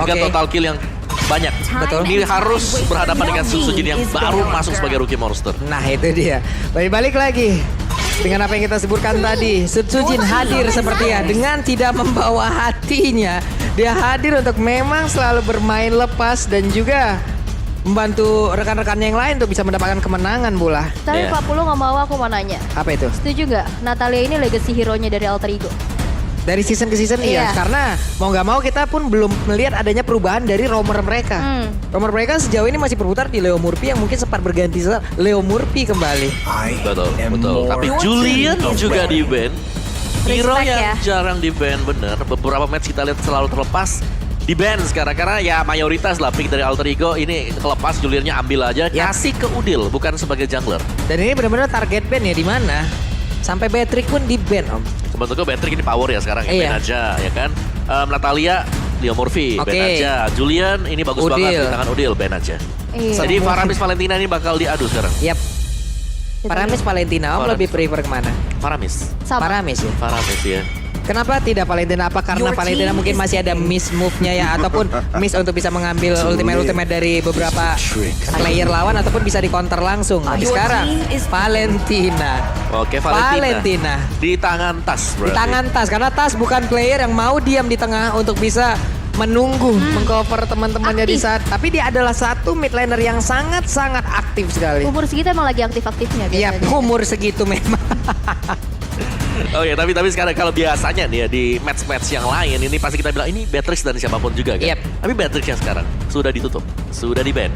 dengan total kill yang banyak. Betul. Ini harus berhadapan dengan Sutsujin yang baru masuk sebagai rookie monster. Nah itu dia. Balik lagi. Dengan apa yang kita sebutkan tadi, Sutsujin hadir sepertinya dengan tidak membawa hatinya. Dia hadir untuk memang selalu bermain lepas dan juga membantu rekan-rekannya yang lain untuk bisa mendapatkan kemenangan bola. Tapi Iya. Pak Pulu nggak mau, aku mau nanya. Apa itu? Setuju nggak Natalia ini legacy hero-nya dari Alter Ego? Dari season ke season iya, Iya. karena mau nggak mau kita pun belum melihat adanya perubahan dari roamer mereka. Roamer mereka sejauh ini masih berputar di Leo Murphy yang mungkin sempat berganti Leo Murphy kembali. Betul. Tapi Julian juga di ban. Hero Respect yang ya. jarang di ban bener. Beberapa match kita lihat selalu terlepas. Di ban sekarang karena ya mayoritas lah pick dari Alter Ego ini kelepas, Juliannya ambil aja, Ya. kasih ke Udil bukan sebagai jungler. Dan ini benar-benar target ban ya di mana? Sampai Patrick pun di ban om. Sebetulnya Patrick ini power ya sekarang, ya Iya. ban aja ya kan. Natalia, Leo Murphy, Oke. ban aja. Julian ini bagus Udil. banget di tangan Udil, ban aja. Iya. Jadi Faramis Valentina ini bakal diadu sekarang. Yap. Paramis Valentina om Paramis. lebih prefer kemana? Faramis, Sama. Paramis ya. Faramis ya. Kenapa tidak Valentina? Apa karena Valentina mungkin masih ada miss move-nya ya ataupun miss untuk bisa mengambil ultimate dari beberapa player lawan ataupun bisa di counter langsung. Tapi sekarang Valentina. Oke, Valentina. Di tangan Tas Di berarti. tangan Tas karena Tas bukan player yang mau diam di tengah untuk bisa menunggu mengcover teman-temannya di Aktif. saat, tapi dia adalah satu mid laner yang sangat-sangat aktif sekali. Umur segitu emang lagi aktif-aktifnya Iya, biasanya. umur segitu memang. Oh ya, tapi sekarang kalau biasanya nih ya di match-match yang lain ini pasti kita bilang ini Beatrix dan siapapun juga kan. Yep. Tapi Beatrix yang sekarang sudah ditutup, sudah di ban.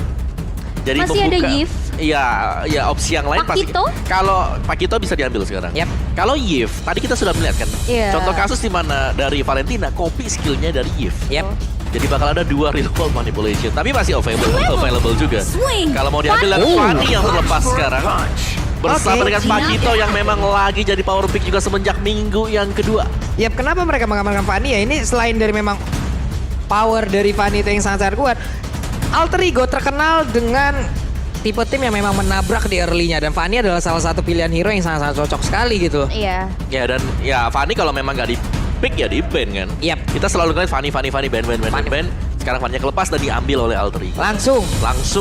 Jadi Masih ada Yves. Iya, ya opsi yang lain pasti. Pakito? Kalau Pakito bisa diambil sekarang. Yep. Kalau Yves, tadi kita sudah melihat kan. Iya. Contoh kasus di mana dari Valentina copy skillnya dari Yves. Yap. Jadi bakal ada dua real world manipulation, tapi masih available juga. Kalau mau diambil dan Fanny yang terlepas sekarang bersama Oke. dengan Pakito yang memang lagi jadi power pick juga semenjak minggu yang kedua. Yap, kenapa mereka mengamankan Fanny ya? Ini selain dari memang power dari Fanny itu yang sangat kuat, Alter Ego terkenal dengan tipe tim yang memang menabrak di early-nya dan Fanny adalah salah satu pilihan hero yang sangat-sangat cocok sekali gitu. Iya. Ya dan ya Fanny kalau memang nggak di pick ya di ban kan. Yap. Kita selalu ngeliat Fanny ban. Fanny. Sekarang Fanny kelepas dan diambil oleh Alter Ego. Langsung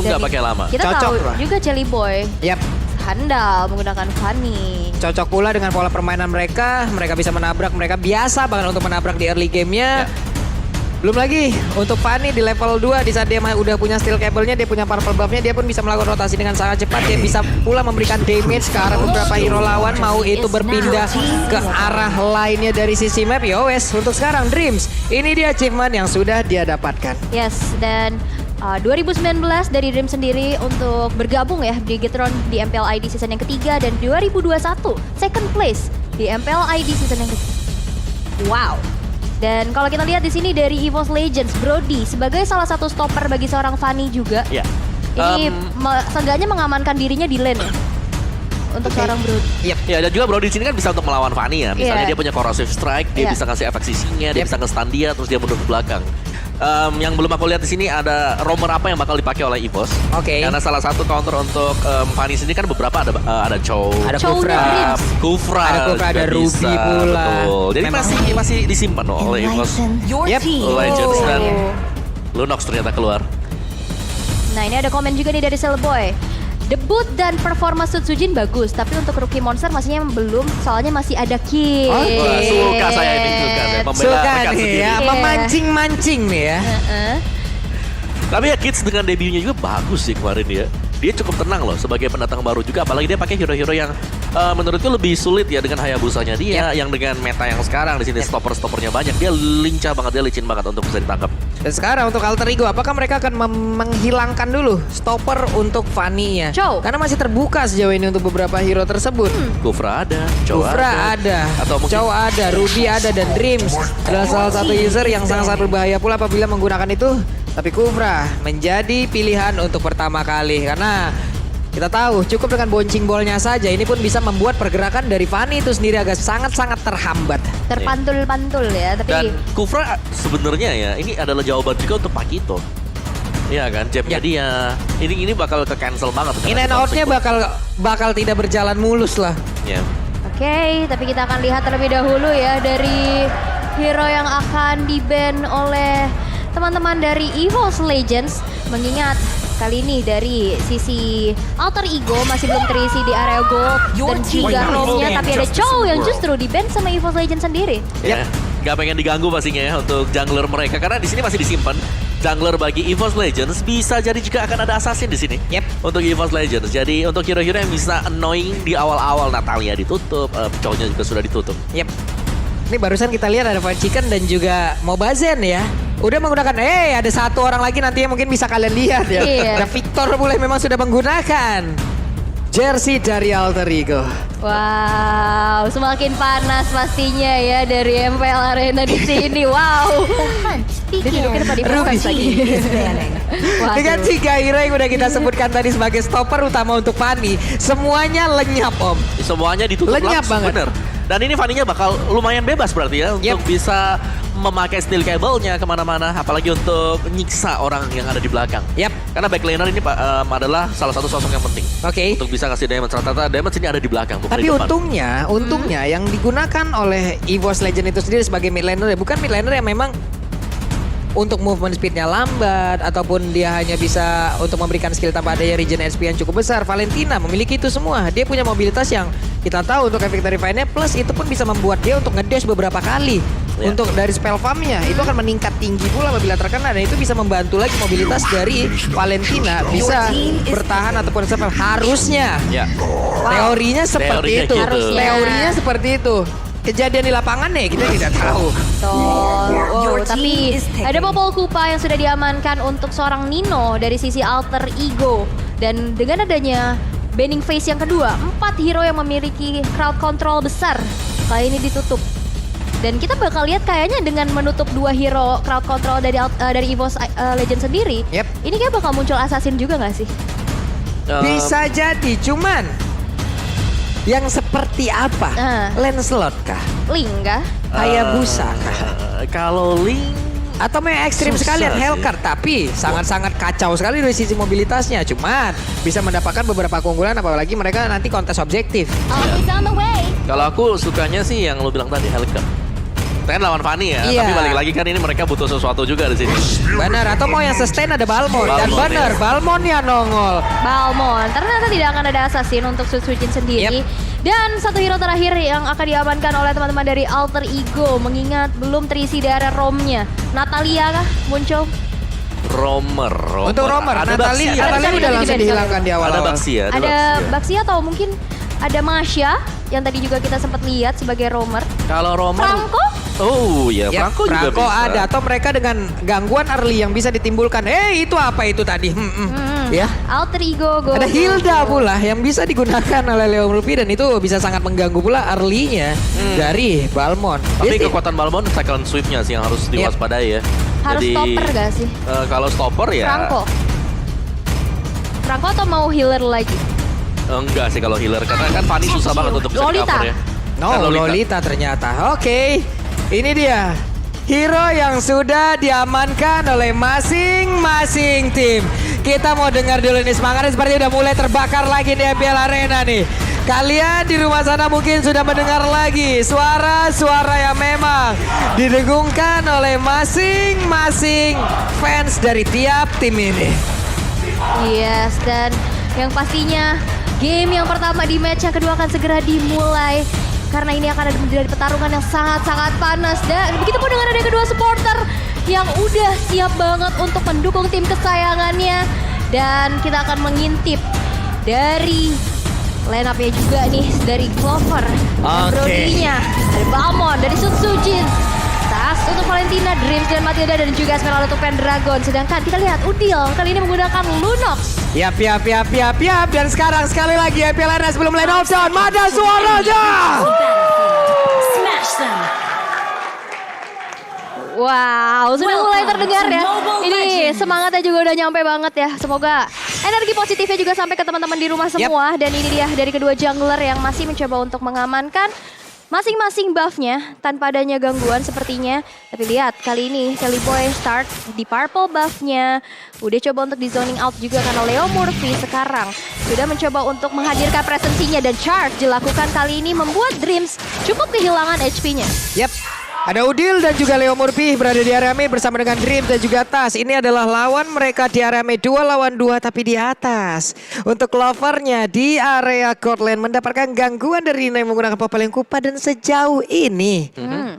nggak Jadi, pakai lama. Kita Cocok tahu lah. juga Jelly Boy Yap. handal menggunakan Fanny. Cocok pula dengan pola permainan mereka. Mereka bisa menabrak, mereka biasa banget untuk menabrak di early game-nya. Belum lagi untuk Fanny di level 2 di saat dia udah punya steel cable-nya, dia punya purple buff-nya, dia pun bisa melakukan rotasi dengan sangat cepat. Dia bisa pula memberikan damage ke arah beberapa hero lawan, mau itu berpindah ke arah lainnya dari sisi map. Yowes, untuk sekarang Dreams, ini dia achievement yang sudah dia dapatkan. Yes, dan 2019 dari Dream sendiri untuk bergabung ya di Gitron di MPL ID season yang ketiga dan 2021 second place di MPL ID season yang ketiga. Wow. Dan kalau kita lihat di sini dari EVOS Legends, Brody sebagai salah satu stopper bagi seorang Fanny juga. Ya. Ini seenggaknya mengamankan dirinya di lane ya. Untuk seorang Brody. Yep. Ya dan juga Bro di sini kan bisa untuk melawan Fanny ya. Misalnya Iya. dia punya corrosive strike, dia Iya. bisa ngasih efek sisinya, dia Yep. bisa nge-stun dia, terus dia mundur ke belakang. Yang belum aku lihat di sini ada roamer apa yang bakal dipakai oleh EVOS. Oke. Karena salah satu counter untuk Fanny sini kan beberapa ada Chow, Ada Chow Kufra. Dreams. Kufra, Ada Kufra, juga ada Ruby bisa, pula. Betul. Jadi Memang- masih disimpan oleh EVOS. Yep. Legends dan Oh. Lunox ternyata keluar. Nah ini ada komen juga nih dari Cellboy. Debut dan performa Sutsujin bagus, tapi untuk rookie monster masihnya belum, soalnya masih ada Kid. Oke. Wah, suka saya ini suka saya membela Suka rekan nih sendiri. ya, Iya. memancing-mancing nih ya. Tapi ya Kids dengan debutnya juga bagus sih kemarin ya. Dia cukup tenang loh sebagai pendatang baru juga. Apalagi dia pakai hero-hero yang menurutku lebih sulit ya dengan Hayabusanya dia. Yang dengan meta yang sekarang di sini stopper-stoppernya banyak. Dia lincah banget, dia licin banget untuk bisa ditangkap. Dan sekarang untuk Alter Ego, apakah mereka akan menghilangkan dulu stopper untuk Fanny-nya? Chow. Karena masih terbuka sejauh ini untuk beberapa hero tersebut. Kufra ada, Chow Kufra ada, Atau mungkin Chow ada, Ruby ada, dan Dreams adalah salah satu user yang sangat-sangat berbahaya pula apabila menggunakan itu. Tapi Kufra menjadi pilihan untuk pertama kali karena kita tahu cukup dengan bouncing ball-nya saja ini pun bisa membuat pergerakan dari Fanny itu sendiri agak sangat-sangat terhambat. Terpantul-pantul ya, tapi dan Kufra sebenarnya ya ini adalah jawaban juga untuk Pakito. Iya kan, jabnya dia. Ini bakal ke cancel banget. In and out-nya bakal tidak berjalan mulus lah. Ya. Oke, tapi kita akan lihat terlebih dahulu ya dari hero yang akan di-ban oleh teman-teman dari EVOS Legends. Mengingat kali ini dari sisi Alter Ego masih belum terisi di area gold dan juga roamnya, tapi ada Chow yang justru di-ban sama EVOS Legends sendiri. Ya, nggak pengen diganggu pastinya ya untuk jungler mereka karena di sini masih disimpan. Jungler bagi EVOS Legends bisa jadi juga akan ada assassin di sini. Untuk EVOS Legends. Jadi untuk hero-hero yang bisa annoying di awal-awal, Natalia ditutup, Chow-nya juga sudah ditutup. Ini barusan kita lihat ada Fried Chicken dan juga Mobazen ya. Udah menggunakan, ada satu orang lagi nantinya mungkin bisa kalian lihat ya. Iya. Ada Victor mulai memang sudah menggunakan jersey dari Alter Ego. Wow, semakin panas pastinya ya dari MPL Arena di sini. Wow. Dia duduknya depan di Ruby lagi. Dengan 3 hero yang udah kita sebutkan tadi sebagai stopper utama untuk Fanny, semuanya lenyap Om. Semuanya ditutup Lenyap langsung, banget. bener. Dan ini Fanny-nya bakal lumayan bebas berarti ya untuk bisa memakai steel cable-nya kemana-mana, apalagi untuk nyiksa orang yang ada di belakang. Karena backlaner ini adalah salah satu sosok yang penting. Oke. Untuk bisa ngasih damage. Rata-rata damage ini ada di belakang, bukan Tapi di depan. untungnya yang digunakan oleh EVOS Legend itu sendiri sebagai mid laner ya, bukan mid laner yang memang untuk movement speednya lambat ataupun dia hanya bisa untuk memberikan skill tanpa adanya regen HP yang cukup besar. Valentina memiliki itu semua. Dia punya mobilitas yang kita tahu untuk efek dari Vayne-nya, plus itu pun bisa membuat dia untuk ngedash beberapa kali. Untuk dari spell farm-nya itu akan meningkat tinggi pula apabila terkena, dan itu bisa membantu lagi mobilitas dari Valentina bisa bertahan ataupun survive harusnya. Teorinya seperti Teorinya itu. gitu. Teorinya seperti itu. Kejadian di lapangan nih kita tidak tahu. Wow, tapi ada Popol Kupa yang sudah diamankan untuk seorang Nino dari sisi Alter Ego. Dan dengan adanya banning phase yang kedua, 4 hero yang memiliki crowd control besar kali ini ditutup. Dan kita bakal lihat kayaknya dengan menutup 2 hero crowd control dari EVOS Legend sendiri, ini kayak bakal muncul assassin juga nggak sih? Bisa jadi, cuman yang seperti apa? Lancelot kah? Link kah? Hayabusa kah? Kalau Link atau memang ekstrim sekalian Hellcard, tapi sangat-sangat kacau sekali dari sisi mobilitasnya. Cuman bisa mendapatkan beberapa keunggulan apalagi mereka nanti kontes objektif. Kalau aku sukanya sih yang lo bilang tadi, Hellcard. Kan lawan Fanny ya, tapi balik lagi kan ini mereka butuh sesuatu juga di sini. Benar, atau mau yang sustain ada Balmond. Dan benar, Balmond yang nongol. Balmond, ternyata tidak akan ada assassin untuk Sutsujin sendiri. Dan satu hero terakhir yang akan diamankan oleh teman-teman dari Alter Ego, mengingat belum terisi daerah romnya. Natalia kah muncul? Romer. Untuk Romer, Natalia udah langsung dihilangkan di awal. Ada Baxia. Ada Baxia atau mungkin ada Masya yang tadi juga kita sempat lihat sebagai Romer. Kalau Romer, Franco? Oh iya, Franco juga Franco bisa. ada, atau mereka dengan gangguan early yang bisa ditimbulkan. Itu apa itu tadi? Ya. Alter Ego go. Ada Hilda pula yang bisa digunakan oleh Leo Rupi, dan itu bisa sangat mengganggu pula early-nya dari Balmond. Tapi kekuatan Balmond second sweep-nya sih yang harus diwaspadai ya. Harus Jadi, stopper gak sih? Kalau stopper ya. Franco atau mau healer lagi? Enggak sih kalau healer, karena kan Fanny susah banget untuk bisa Lolita. cover ya. Lolita ternyata. Oke. Ini dia hero yang sudah diamankan oleh masing-masing tim. Kita mau dengar dulu nih, semangatnya seperti udah mulai terbakar lagi di MPL Arena nih. Kalian di rumah sana mungkin sudah mendengar lagi suara-suara yang memang didengungkan oleh masing-masing fans dari tiap tim ini. Yes, dan yang pastinya game yang pertama di match yang kedua akan segera dimulai. Karena ini akan ada menjadi pertarungan yang sangat-sangat panas. Dan begitu pun dengan ada kedua supporter yang udah siap banget untuk mendukung tim kesayangannya. Dan kita akan mengintip dari line up-nya juga nih, dari Clover. Dan Brody-nya, ada Balmond, dari Sutsujin. Tas untuk Valentina, Dreams dan Matilda, dan juga Esmeralda untuk Pendragon. Sedangkan kita lihat Udil kali ini menggunakan Lunox. Yap. Dan sekarang sekali lagi MPL Arena sebelum line of sound. Mana suaranya? Wow, sudah mulai terdengar ya. Ini semangatnya juga udah nyampe banget ya. Semoga energi positifnya juga sampai ke teman-teman di rumah semua. Dan ini dia dari kedua jungler yang masih mencoba untuk mengamankan masing-masing buffnya tanpa adanya gangguan sepertinya. Tapi lihat kali ini Kelly Boy start di purple buffnya. Udah coba untuk di zoning out juga karena Leo Murphy sekarang sudah mencoba untuk menghadirkan presensinya, dan charge dilakukan kali ini membuat Dreams cukup kehilangan HP-nya. Yap. Ada Udil dan juga Leo Murphy berada di area mid bersama dengan Dream dan juga Tas. Ini adalah lawan mereka di area mid 2 lawan 2 tapi di atas. Untuk Clovernya di area court lane mendapatkan gangguan dari Nino yang menggunakan Popel yang Kupa dan sejauh ini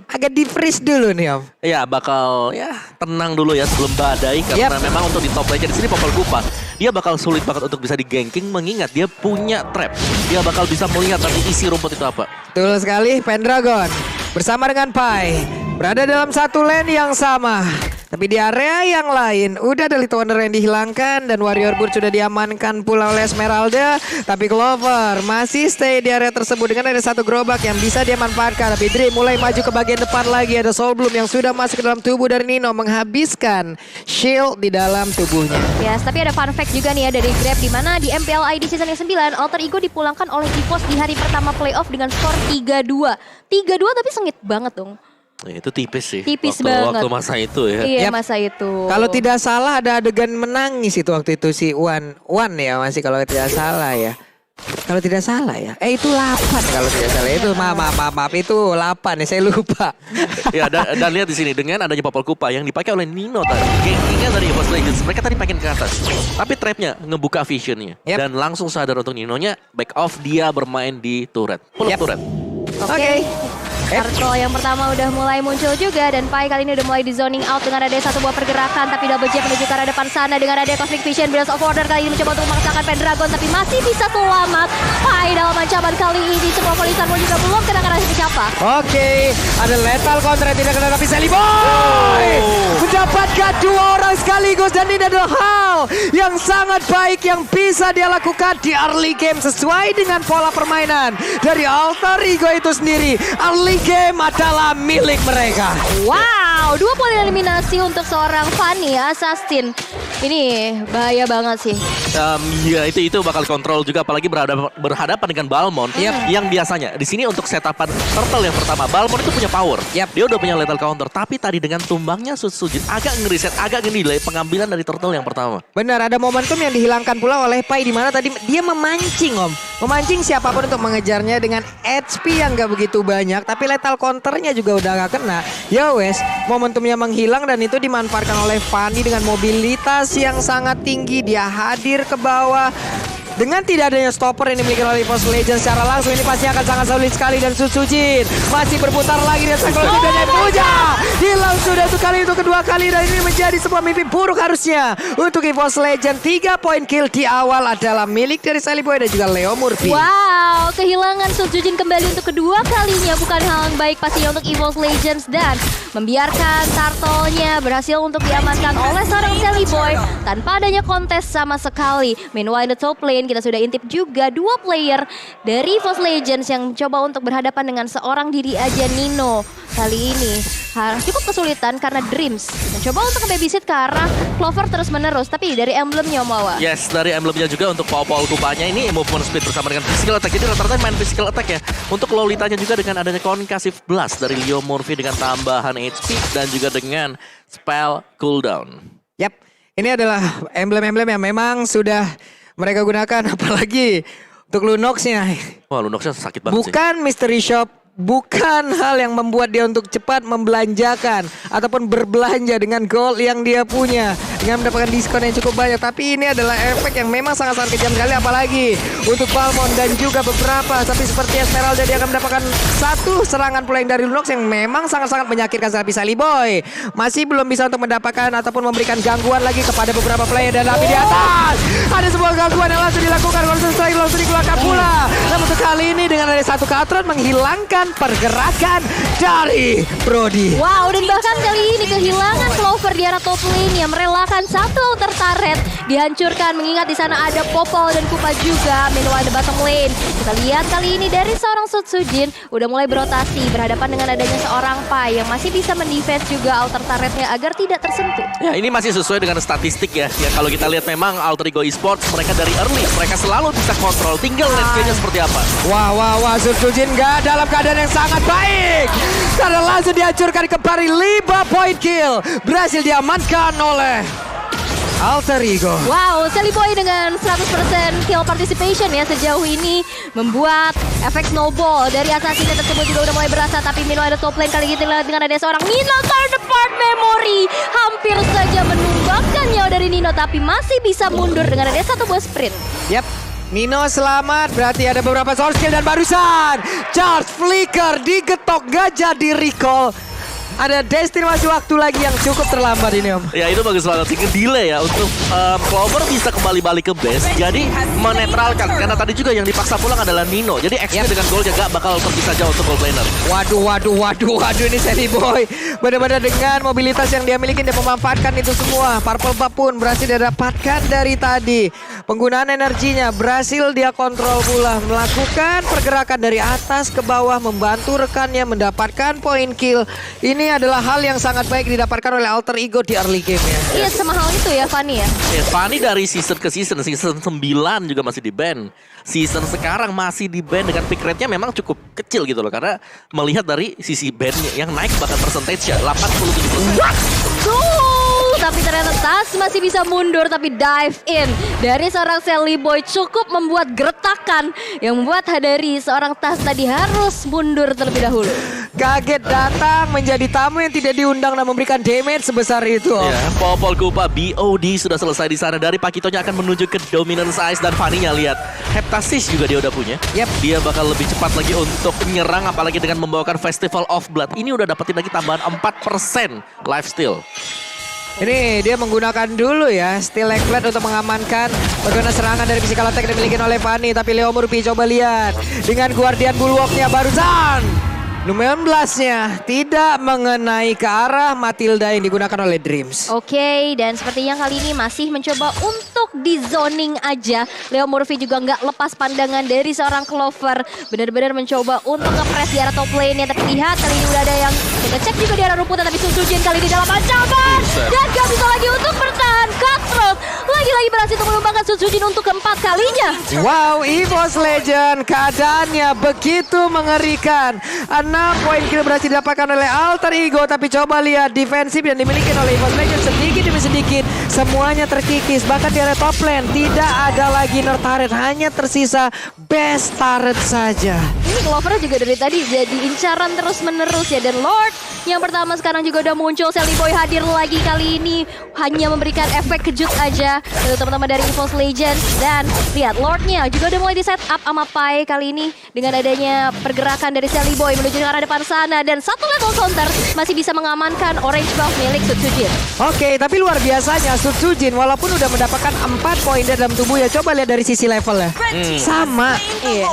agak di-freeze dulu nih Om. Ya bakal tenang dulu ya sebelum badai karena memang untuk di top lane di sini Popel Kupa dia bakal sulit banget untuk bisa di-ganking mengingat dia punya trap. Dia bakal bisa melihat nanti isi rumput itu apa. Betul sekali, Pendragon bersama dengan Pai berada dalam satu lane yang sama. Tapi di area yang lain udah ada Little Wonder yang dihilangkan dan Warrior Bird sudah diamankan pula oleh Esmeralda. Tapi Clover masih stay di area tersebut dengan ada satu gerobak yang bisa dia manfaatkan. Tapi Dream mulai maju ke bagian depan lagi. Ada Soul Bloom yang sudah masuk ke dalam tubuh dari Nino menghabiskan shield di dalam tubuhnya. Yes, tapi ada fun fact juga nih ya dari Grab di mana di MPL ID season yang 9 Alter Ego dipulangkan oleh GeForce di hari pertama playoff dengan skor 3-2. 3-2 tapi sengit banget dong. Itu tipis sih. Tipis waktu, banget. Waktu masa itu ya. Iya masa itu. Kalau tidak salah ada adegan menangis itu waktu itu si Wan ya masih kalau tidak salah ya. Kalau tidak salah ya. Itu 8 kalau tidak salah. Itu maaf itu 8 ya saya lupa. Ya dan lihat di sini dengan adanya Popel Kupa yang dipakai oleh Nino tadi. Gankingnya dari Evo Legends. Mereka tadi pakai ke atas. Tapi trapnya ngebuka visionnya. Dan langsung sadar untuk Ninonya back off dia bermain di turret. Pull up turret. Oke. Turtle yang pertama udah mulai muncul juga dan Pai kali ini udah mulai di zoning out dengan ada satu buah pergerakan tapi double jab menuju ke arah depan sana dengan ada Cosmic Vision. Blast of Order kali ini mencoba untuk memaksakan Pendragon tapi masih bisa selamat. Pai dalam ancaman kali ini semua polisan pun juga belum kena siapa. Oke, ada lethal counter yang tidak kena tapi Sally Boy mendapatkan 2 orang sekaligus dan ini adalah hal yang sangat baik yang bisa dia lakukan di early game sesuai dengan pola permainan dari Alter Ego itu sendiri. Early game adalah milik mereka. Wow, 2 poin eliminasi untuk seorang Fanny Assassin. Ini bahaya banget sih. Ya itu bakal kontrol juga apalagi berhadapan dengan Balmond yang biasanya di sini untuk setapan turtle yang pertama Balmond itu punya power. Dia udah punya lethal counter tapi tadi dengan tumbangnya Sutsujin agak ngeriset agak ngedelay pengambilan dari turtle yang pertama. Benar ada momentum yang dihilangkan pula oleh Pai di mana tadi dia memancing memancing siapapun untuk mengejarnya dengan HP yang gak begitu banyak tapi lethal counternya juga udah gak kena. Ya wes momentumnya menghilang dan itu dimanfaatkan oleh Fanny dengan mobilitas yang sangat tinggi. Dia hadir ke bawah. Dengan tidak adanya stopper yang dimiliki oleh EVOS Legends secara langsung ini pasti akan sangat sulit sekali dan Sutsujin masih berputar lagi dengan psikologi dan Puja. Hilang sudah untuk kali itu kedua kali dan ini menjadi sebuah mimpi buruk harusnya untuk EVOS Legends. 3 poin kill di awal adalah milik dari Sally Boy dan juga Leo Murphy. Wow, kehilangan Sutsujin kembali untuk kedua kalinya bukan hal yang baik pastinya untuk EVOS Legends dan membiarkan Turtle-nya berhasil untuk diamankan oleh seorang Sally Boy tanpa adanya kontes sama sekali. Meanwhile the top lane kita sudah intip juga 2 player dari EVOS Legends yang coba untuk berhadapan dengan seorang diri aja Nino. Kali ini cukup kesulitan karena Dreams mencoba untuk nge-babysit ke arah Clover terus menerus. Tapi dari emblemnya Mawa. Yes, dari emblemnya juga untuk Popel Kupanya ini movement speed bersama dengan physical attack. Jadi rata-rata main physical attack ya. Untuk Lolitanya juga dengan adanya concussive blast dari Leo Murphy dengan tambahan HP dan juga dengan spell cooldown. Yap, ini adalah emblem-emblem yang memang sudah mereka gunakan apalagi untuk Lunox-nya. Wah, Lunox-nya sakit banget sih. Bukan mystery shop, bukan hal yang membuat dia untuk cepat membelanjakan ataupun berbelanja dengan gold yang dia punya dengan mendapatkan diskon yang cukup banyak. Tapi ini adalah efek yang memang sangat-sangat kejam sekali apalagi untuk Balmond dan juga beberapa. Tapi seperti Esmeralda dia akan mendapatkan satu serangan pula yang dari Lunox yang memang sangat-sangat menyakitkan. Tapi Sally Boy masih belum bisa untuk mendapatkan ataupun memberikan gangguan lagi kepada beberapa player. Dan tapi di atas ada sebuah gangguan yang langsung dilakukan langsung dikeluarkan pula. Namun untuk kali ini dengan ada satu Katron menghilangkan pergerakan dari Brody. Wow, dan bahkan kali ini kehilangan Clover di arah top lane yang merelakan satu outer turret dihancurkan mengingat di sana ada Popol dan Kupa juga. Meanwhile di bottom lane kita lihat kali ini dari seorang Sutsujin udah mulai berotasi berhadapan dengan adanya seorang Pai yang masih bisa mendefense juga outer turretnya agar tidak tersentuh. Ya ini masih sesuai dengan statistik ya. Ya kalau kita lihat memang Alter Ego Esports mereka dari early mereka selalu bisa kontrol. Tinggal landscape-nya seperti apa. Wah, Sutsujin gak dalam keadaan yang sangat baik. Karena langsung dihancurkan kembali 5 poin kill. Berhasil diamankan oleh Alter Ego. Wow, Sally Boy dengan 100% kill participation ya sejauh ini membuat efek snowball dari assassin tersebut juga udah mulai berasa. Tapi meanwhile ada top lane kali ini dengan ada seorang Nino third part memory. Hampir saja menumbangkan nyawa dari Nino tapi masih bisa mundur dengan ada satu buah sprint. Yap, Nino selamat, berarti ada beberapa source kill dan barusan charge flicker digetok gak jadi recall. Ada Destiny masih waktu lagi yang cukup terlambat ini Om. Ya itu bagus banget sih, delay ya untuk Clover bisa kembali balik ke base. Jadi menetralkan, karena tadi juga yang dipaksa pulang adalah Nino. Jadi XP dengan gold gak bakal terpisah jauh untuk gold laner. Waduh ini Sally Boy. Benar-benar dengan mobilitas yang dia miliki dia memanfaatkan itu semua. Purple Buff pun berhasil dia dapatkan dari tadi. Penggunaan energinya berhasil dia kontrol pula. Melakukan pergerakan dari atas ke bawah, membantu rekannya mendapatkan poin kill. Ini adalah hal yang sangat baik didapatkan oleh Alter Ego di early game ya. Iya semahal itu ya Fanny ya. Fanny dari season ke season 9 juga masih di ban. Season sekarang masih di ban dengan pick rate-nya memang cukup kecil gitu loh. Karena melihat dari sisi ban-nya yang naik bahkan percentage-nya 87%. Tapi ternyata Tas masih bisa mundur tapi dive in dari seorang Sally Boy cukup membuat gertakan yang membuat dari seorang Tas tadi harus mundur terlebih dahulu. Kaget datang menjadi tamu yang tidak diundang dan memberikan damage sebesar itu. Ya, Popol Kupa BOD sudah selesai di sana. Dari Pakitonya akan menuju ke Dominance Ice dan Fanny-nya lihat. Heptasis juga dia udah punya. Yep. Dia bakal lebih cepat lagi untuk menyerang apalagi dengan membawakan Festival of Blood. Ini udah dapetin lagi tambahan 4% lifesteal. Ini dia menggunakan dulu ya Steel Eggplant untuk mengamankan bagaimana serangan dari physical attack yang dimiliki oleh Fanny. Tapi Leo Murphy coba lihat dengan Guardian Bulwark-nya barusan. Lumayan blastnya tidak mengenai ke arah Matilda yang digunakan oleh Dreams. Oke, dan sepertinya kali ini masih mencoba untuk di zoning aja. Leo Murphy juga nggak lepas pandangan dari seorang Clover. Benar-benar mencoba untuk nge-press di arah top lane-nya. Tapi lihat kali ini udah ada yang kita cek juga di arah rumputan. Tapi Sun Sujin kali ini dalam ancaman. Dan gak bisa lagi untuk bertahan. Cutthroat lagi-lagi berhasil untuk menumbangkan Sun Sujin untuk keempat kalinya. Wow, EVOS Legend keadaannya begitu mengerikan. 6 poin kill berhasil didapatkan oleh Alter Ego. Tapi coba lihat defensif yang dimiliki oleh EVOS Legend sedikit demi sedikit. Semuanya terkikis. Bahkan di area top lane tidak ada lagi Nerd turret. Hanya tersisa best turret saja. Ini Clover juga dari tadi jadi incaran terus menerus ya. Dan Lord yang pertama sekarang juga udah muncul. Sally Boy hadir lagi kali ini. Hanya memberikan efek kejut aja untuk teman-teman dari EVOS Legends. Dan lihat Lordnya juga udah mulai di set up sama Pai kali ini. Dengan adanya pergerakan dari Sally Boy menuju ke arah depan sana. Dan satu level counter masih bisa mengamankan orange buff milik Sun Sujin. Oke, tapi luar biasanya Sun Sujin walaupun udah mendapatkan 4 poin dalam tubuhnya. Coba lihat dari sisi level ya. Sama. Iya.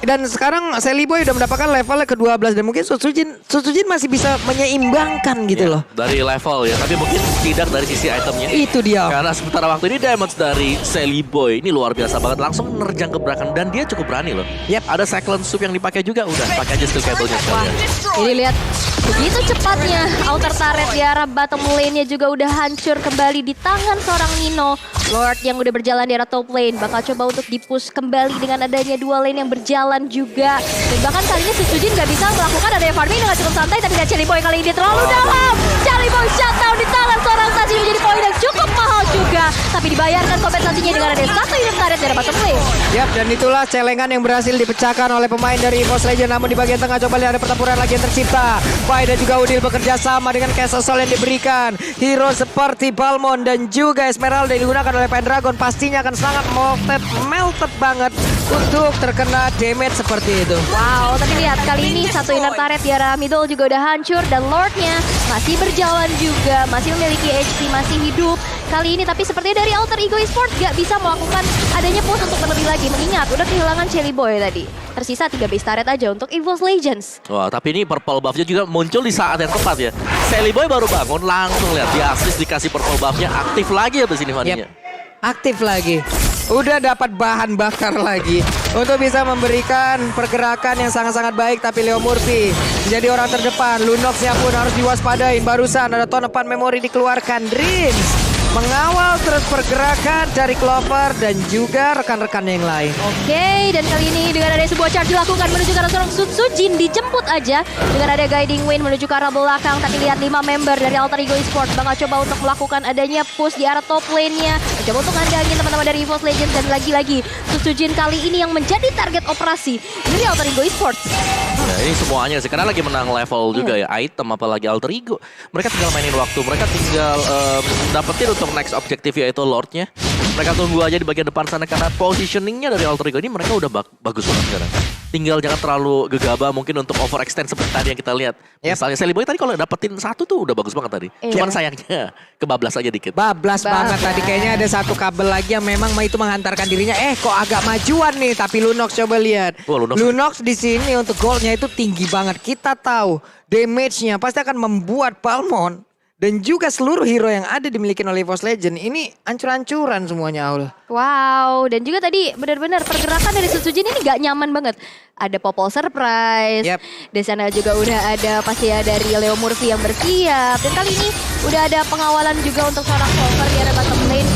Dan sekarang Sally Boy udah mendapatkan levelnya ke-12 dan mungkin Sun Sujin masih bisa menyeimbangkan gitu loh. Dari level ya, tapi mungkin tidak dari sisi itemnya. Itu dia. Karena sementara waktu ini damage dari Sally Boy ini luar biasa banget. Langsung menerjang ke belakang dan dia cukup berani loh. Yep. Ada Cyclone Soup yang dipakai juga, udah pakai aja skill cable-nya sekalian. Ini lihat begitu cepatnya outer turret di arah bottom lane-nya juga udah hancur kembali di tangan seorang Nino. Lord yang udah berjalan di arah top lane bakal coba untuk di-push kembali dengan adanya dua lane yang berjalan juga. Dan bahkan kali ini Sun Sujin gak bisa melakukan adanya farming dengan cukup santai. Tapi lihat Sally Boy kali ini terlalu dalam. Sally Boy shutdown di tangan seorang Tas ini menjadi poin yang cukup mahal juga. Tapi dibayarkan kompensasinya dengan adanya satu unit turret dari bottom lane. Yap, dan itulah celengan yang berhasil dipecahkan oleh pemain dari EVOS Legend. Namun di bagian tengah coba lihat ada pertempuran lagi yang tercipta. Pai dan juga Udil bekerja sama dengan Castle Soul yang diberikan. Hero seperti Balmond dan juga Esmeralda yang digunakan oleh Pendragon pastinya akan sangat melted banget untuk terkena damage seperti itu. Wow, tapi lihat kali ini satu inner turret di arah middle juga udah hancur. Dan Lordnya masih berjalan juga, masih memiliki HP, masih hidup kali ini. Tapi sepertinya dari Alter Ego Esports gak bisa melakukan adanya push untuk berlebih lagi. Mengingat udah kehilangan Sally Boy tadi. Tersisa 3 base turret aja untuk EVOS Legends. Wah, tapi ini purple buff-nya juga muncul di saat yang tepat ya. Sally Boy baru bangun, langsung lihat di assist dikasih purple buff-nya, aktif lagi ya di sini Fanny-nya. Aktif lagi. Udah dapat bahan bakar lagi untuk bisa memberikan pergerakan yang sangat-sangat baik. Tapi Leo Murphy menjadi orang terdepan. Lunox-nya pun harus diwaspadain. Barusan ada tonepan memori dikeluarkan. Dreams mengawal terus pergerakan dari Clover dan juga rekan-rekan yang lain. Oke, dan kali ini dengan ada sebuah charge dilakukan menuju ke arah seorang Sutsujin, dijemput aja dengan ada guiding wind menuju ke arah belakang. Tapi lihat 5 member dari Alter Ego Esports bakal coba untuk melakukan adanya push di arah top lane-nya. Coba untuk ngandangin teman-teman dari EVOS Legends, dan lagi-lagi Sutsujin kali ini yang menjadi target operasi dari Alter Ego Esports. Nah, ini semuanya sih, karena lagi menang level juga ya, item apalagi Alter Ego. Mereka tinggal mainin waktu, mereka tinggal dapetin untuk next objektif yaitu Lord-nya. Mereka tunggu aja di bagian depan sana karena positioningnya dari Alter Ego ini mereka udah bagus banget sekarang. Tinggal jangan terlalu gegabah mungkin untuk overextend seperti tadi yang kita lihat. Misalnya Sally Boy tadi kalau dapetin satu tuh udah bagus banget tadi. Cuman sayangnya kebablas aja dikit. Bablas banget tadi, kayaknya ada satu kabel lagi yang memang itu menghantarkan dirinya. Kok agak majuan nih, tapi Lunox coba lihat. Wah, Lunox di sini untuk goldnya itu tinggi banget. Kita tahu damage-nya pasti akan membuat Palmon dan juga seluruh hero yang ada dimiliki oleh EVOS Legends ini ancur-ancuran semuanya, Aul. Wow, dan juga tadi benar-benar pergerakan dari Sutsujin ini gak nyaman banget. Ada Popol Surprise, di sana juga udah ada pasti ya dari Leo Murphy yang bersiap. Dan kali ini udah ada pengawalan juga untuk seorang Clover di area bottom lane.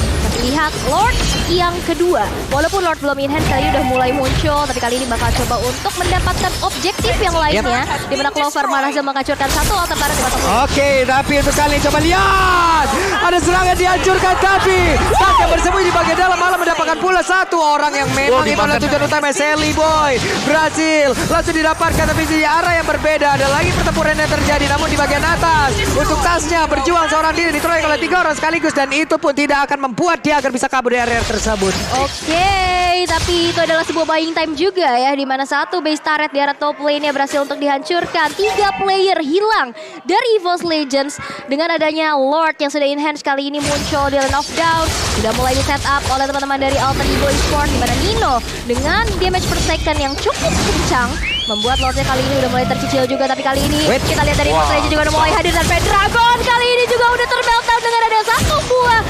Lihat Lord yang kedua. Walaupun Lord belum in hand, kali ini udah mulai muncul. Tapi kali ini bakal coba untuk mendapatkan objektif yang lainnya. Di mana Clover malah menghancurkan satu altar bareng di bottom lane. Oke, tapi untuk kali ini coba lihat. Ada serangan dihancurkan, tapi saat yang bersembunyi di bagian dalam malah mendapatkan pula satu orang yang memang itu adalah tujuan utama Sally Boy. Berhasil langsung didapatkan, tapi di arah yang berbeda. Ada lagi pertempuran yang terjadi, namun di bagian atas untuk tasnya berjuang seorang diri dikeroyok oleh 3 orang sekaligus, dan itu pun tidak akan membuat dia agar bisa kabur dari area tersebut. Oke, tapi itu adalah sebuah buying time juga ya, di mana satu base turret di arah top lane-nya berhasil untuk dihancurkan. 3 player hilang dari EVOS Legends dengan adanya Lord yang sudah enhance kali ini muncul di Land of Down. Sudah mulai di set up oleh teman-teman dari Alter Ego Esports, di mana Nino dengan damage per second yang cukup kencang membuat Lordnya kali ini udah mulai tercicil juga. Tapi kali ini kita lihat dari EVOS Legends juga udah mulai hadir, dan Pendragon kali ini juga udah termeltdown dengan ada satu buah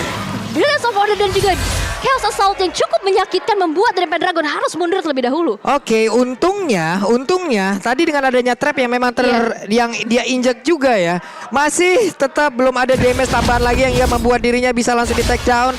Brilliance of Order dan juga Chaos Assault yang cukup menyakitkan, membuat dari Pendragon harus mundur terlebih dahulu. Oke, untungnya tadi dengan adanya trap yang memang yang dia injek juga ya, masih tetap belum ada damage tambahan lagi yang membuat dirinya bisa langsung di take down.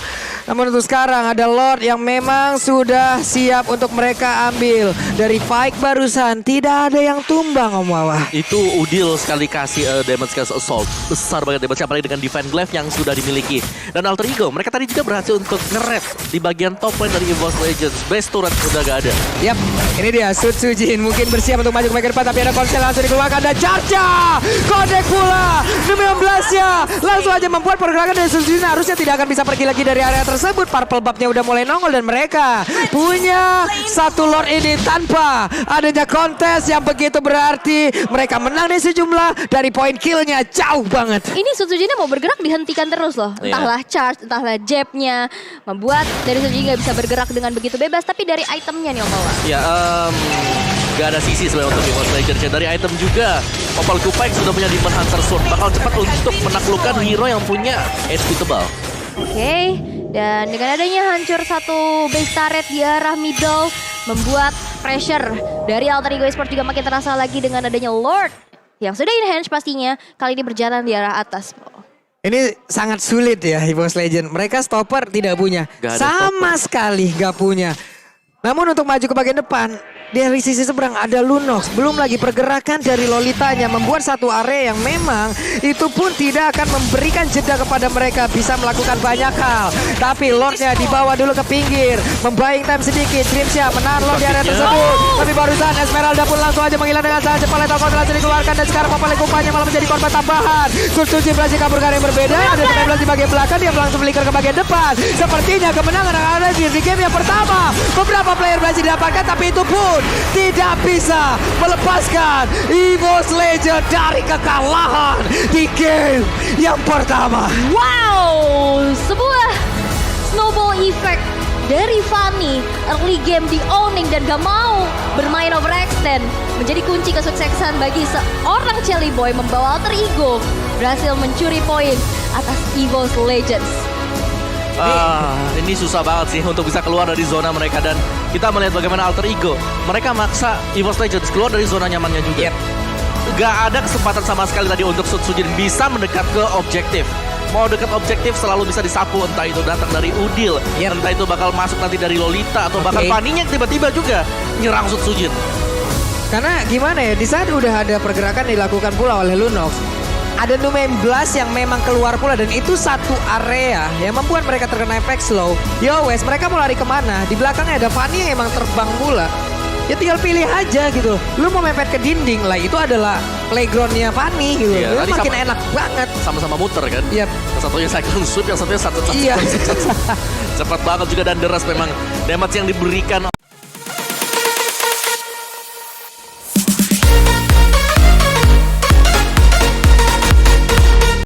Namun untuk sekarang ada Lord yang memang sudah siap untuk mereka ambil. Dari fight barusan tidak ada yang tumbang, Om Wawa. Itu Udil sekali kasih damage Chaos Assault. Besar banget damage, apalagi dengan Divine Glaive yang sudah dimiliki. Dan Alter Ego, mereka tadi juga berhasil untuk nge-red di bagian top lane dari EVOS Legends. Base turret udah gak ada. Yap, ini dia Sutsujin mungkin bersiap untuk maju ke bagian depan, tapi ada konsel langsung dikeluarkan. Ada charge-nya, Kodek pula 16-nya langsung aja membuat pergerakan dari Sutsujin harusnya tidak akan bisa pergi lagi dari area tersebut. Purple buff-nya udah mulai nongol, dan mereka punya satu Lord ini tanpa adanya kontes yang begitu berarti. Mereka menang dari sejumlah, dari poin kill-nya jauh banget. Ini Sutsujinnya mau bergerak dihentikan terus loh. Entahlah charge, entahlah jab-nya, membuat dari Sutsujin nggak bisa bergerak dengan begitu bebas. Tapi dari itemnya nih Om Wawa. Ya, gak ada sisi sebenarnya untuk EVOS Legends. Dari item juga, Opal Kupek sudah punya Demon Hunter Sword. Bakal cepat untuk menaklukkan hero yang punya HP tebal. Oke, dan dengan adanya hancur satu base turret di arah middle, membuat pressure dari Alter Ego Esports juga makin terasa lagi dengan adanya Lord yang sudah enhance pastinya. Kali ini berjalan di arah atas. Ini sangat sulit ya EVOS Legends. Mereka stopper tidak punya. Sama sekali gak punya. Namun untuk maju ke bagian depan, dari sisi seberang ada Lunox. Belum lagi pergerakan dari Lolitanya membuat satu area yang memang itu pun tidak akan memberikan jeda kepada mereka bisa melakukan banyak hal. Tapi Lordnya dibawa dulu ke pinggir, membayang time sedikit. Dreamsya menahan Lord di area tersebut. Tapi barusan Esmeralda pun langsung aja menghilang dengan sangat cepat. Lethal Control langsung dikeluarkan, dan sekarang Papale Kupanya malah menjadi korban tambahan. Sutsujin berhasil kabur ke area yang berbeda. Ada 19 di bagian belakang, dia langsung flicker ke bagian depan. Sepertinya kemenangan akan ada di game yang pertama. Beberapa player berhasil didapatkan, tapi itu pun tidak bisa melepaskan EVOS Legends dari kekalahan di game yang pertama. Wow, sebuah snowball effect dari Fanny. Early game di owning dan gak mau bermain overextend menjadi kunci kesuksesan bagi seorang Shelly Boy. Membawa Alter Ego berhasil mencuri poin atas EVOS Legends. Ini susah banget sih untuk bisa keluar dari zona mereka, dan kita melihat bagaimana Alter Ego mereka maksa EVOS Legends keluar dari zona nyamannya juga. Gak ada kesempatan sama sekali tadi untuk Sutsujin bisa mendekat ke objektif. mau dekat objektif selalu bisa disapu, entah itu datang dari Udil, Yep. entah itu bakal masuk nanti dari Lolita, atau bahkan Oke. Fanny-nya tiba-tiba juga nyerang Sutsujin. Karena gimana ya, di saat udah ada pergerakan dilakukan pula oleh Lunox, ada Numen Blast yang memang keluar pula dan itu satu area yang membuat mereka terkena efek slow. Yo wes, mereka mau lari kemana? Di belakangnya ada Fanny yang emang terbang pula. Ya tinggal pilih aja gitu. Lu mau mepet ke dinding lah, itu adalah playgroundnya Fanny gitu. Iya, Itu tadi makin sama- enak banget. Sama-sama muter kan. Yap. Yang satunya cyclone sweep, yang satunya satu Iya. cepat banget juga dan deras memang damage yang diberikan